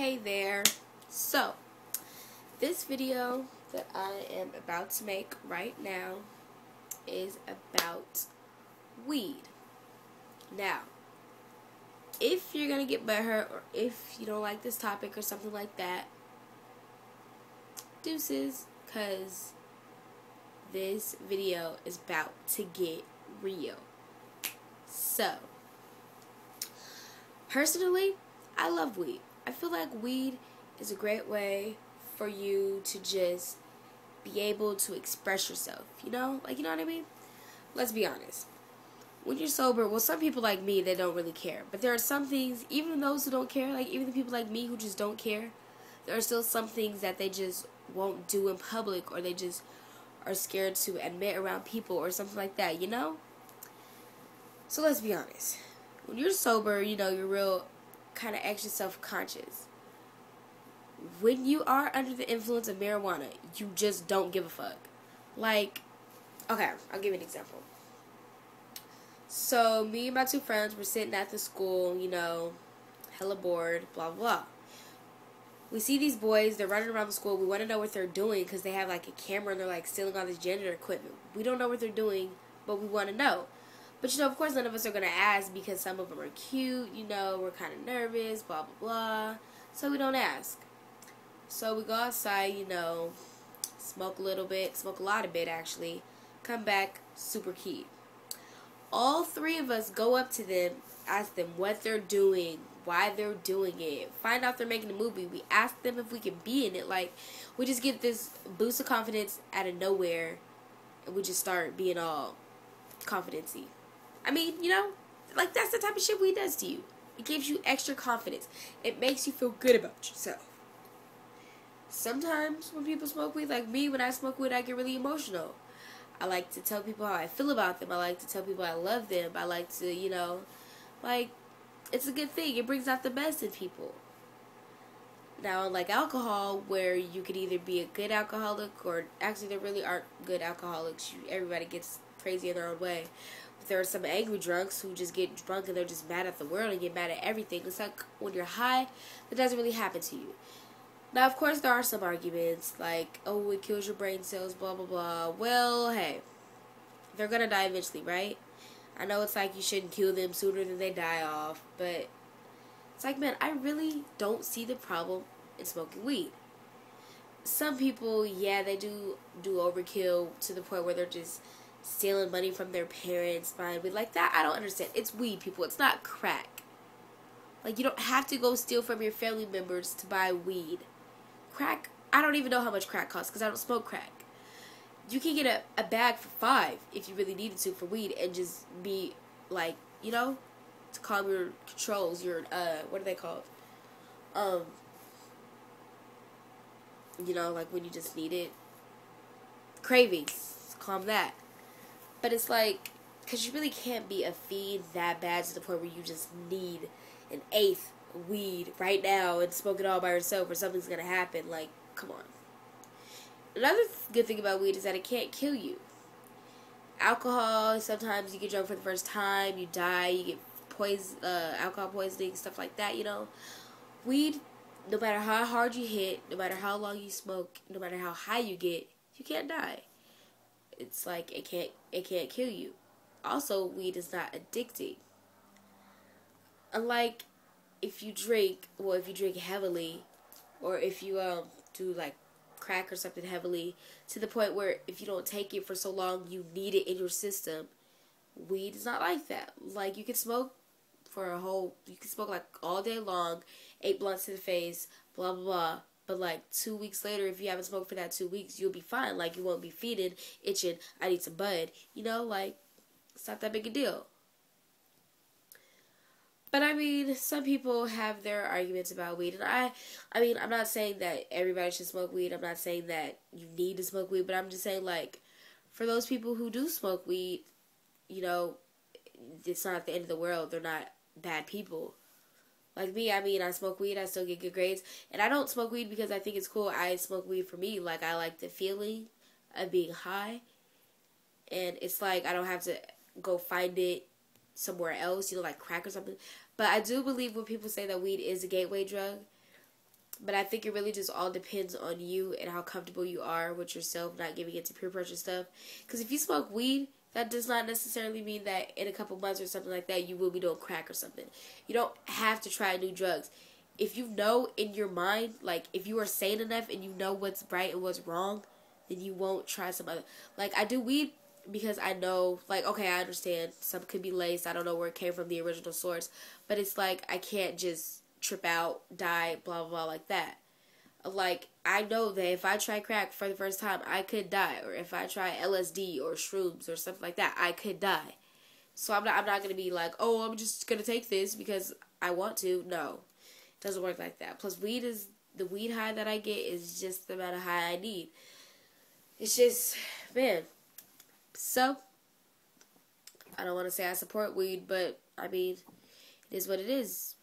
Hey there. So, this video that I am about to make right now is about weed. Now, if you're gonna get butthurt or if you don't like this topic or something like that, deuces, cause this video is about to get real. So, personally, I love weed. I feel like weed is a great way for you to just be able to express yourself, you know what I mean? Let's be honest. When you're sober, well, some people like me, they don't really care. But there are some things, even those who don't care, like even the people like me who just don't care, there are still some things that they just won't do in public, or they just are scared to admit around people or something like that, you know? So let's be honest. When you're sober, you're real kind of extra self-conscious. When you are under the influence of marijuana, you just don't give a fuck. Like, okay, I'll give you an example. So, me and my two friends were sitting at the school, hella bored, blah, blah, blah. We see these boys, they're running around the school. We want to know what they're doing because they have, like, a camera and they're, like, stealing all this janitor equipment. We don't know what they're doing, but we want to know. But, of course, none of us are going to ask because some of them are cute, we're kind of nervous, blah, blah, blah. So, we don't ask. So, we go outside, smoke a little bit, smoke a lot of bit, actually. Come back, super key. All three of us go up to them, ask them what they're doing, why they're doing it, find out they're making a movie. We ask them if we can be in it. Like, we just get this boost of confidence out of nowhere, and we just start being all confidency. I mean, like, that's the type of shit weed does to you. It gives you extra confidence. It makes you feel good about yourself. Sometimes when people smoke weed, like me, when I smoke weed, I get really emotional. I like to tell people how I feel about them. I like to tell people I love them. I like to, it's a good thing. It brings out the best in people. Now, unlike alcohol, where you could either be a good alcoholic, or actually there really aren't good alcoholics. Everybody gets crazy in their own way. But there are some angry drunks who just get drunk and they're just mad at the world and get mad at everything. It's like when you're high, that doesn't really happen to you. Now, of course, there are some arguments, like, oh, it kills your brain cells, blah, blah, blah. Well, hey, they're going to die eventually, right? I know it's like you shouldn't kill them sooner than they die off, but it's like, man, I really don't see the problem in smoking weed. Some people, yeah, they do overkill to the point where they're just stealing money from their parents, buying weed. Like, that, I don't understand. It's weed, people. It's not crack. Like, you don't have to go steal from your family members to buy weed. Crack, I don't even know how much crack costs because I don't smoke crack. You can get a bag for $5 if you really needed to for weed and just be like, to calm your controls, your, what are they called? Like when you just need it. Cravings, calm that. But it's like, because you really can't be a fiend that bad to the point where you just need an eighth weed right now and smoke it all by yourself or something's gonna happen. Like, come on. Another good thing about weed is that it can't kill you. Alcohol, sometimes you get drunk for the first time, you die, you get alcohol poisoning, stuff like that, Weed, no matter how hard you hit, no matter how long you smoke, no matter how high you get, you can't die. It's like it can't kill you. Also, weed is not addicting. Unlike if you drink heavily, or if you do like crack or something heavily, to the point where if you don't take it for so long, you need it in your system. Weed is not like that. Like, you can smoke like all day long, 8 blunts to the face, blah, blah, blah. But like 2 weeks later, if you haven't smoked for that 2 weeks, you'll be fine. Like, you won't be feeding, itching, I need some bud. Like, it's not that big a deal. But I mean, some people have their arguments about weed, and I mean, I'm not saying that everybody should smoke weed. I'm not saying that you need to smoke weed, but I'm just saying, like, for those people who do smoke weed, it's not the end of the world. They're not bad people. Like me, I mean, I smoke weed, I still get good grades, and I don't smoke weed because I think it's cool. I smoke weed for me. Like, I like the feeling of being high, and it's like I don't have to go find it somewhere else, like crack or something. But I do believe when people say that weed is a gateway drug, But I think it really just all depends on you and how comfortable you are with yourself, not giving into peer pressure stuff. Because if you smoke weed, that does not necessarily mean that in a couple months or something like that, you will be doing crack or something. You don't have to try new drugs. If you know in your mind, like, if you are sane enough and you know what's right and what's wrong, then you won't try some other. Like, I do weed because I know, like, okay, I understand. Some could be laced. I don't know where it came from, the original source. But it's like, I can't just trip out, die, blah, blah, blah, like that. Like, I know that if I try crack for the first time, I could die. Or if I try LSD or shrooms or stuff like that, I could die. So I'm not going to be like, oh, I'm just going to take this because I want to. No. It doesn't work like that. Plus, the weed high that I get is just the amount of high I need. It's just, man. So, I don't want to say I support weed, but, I mean, it is what it is.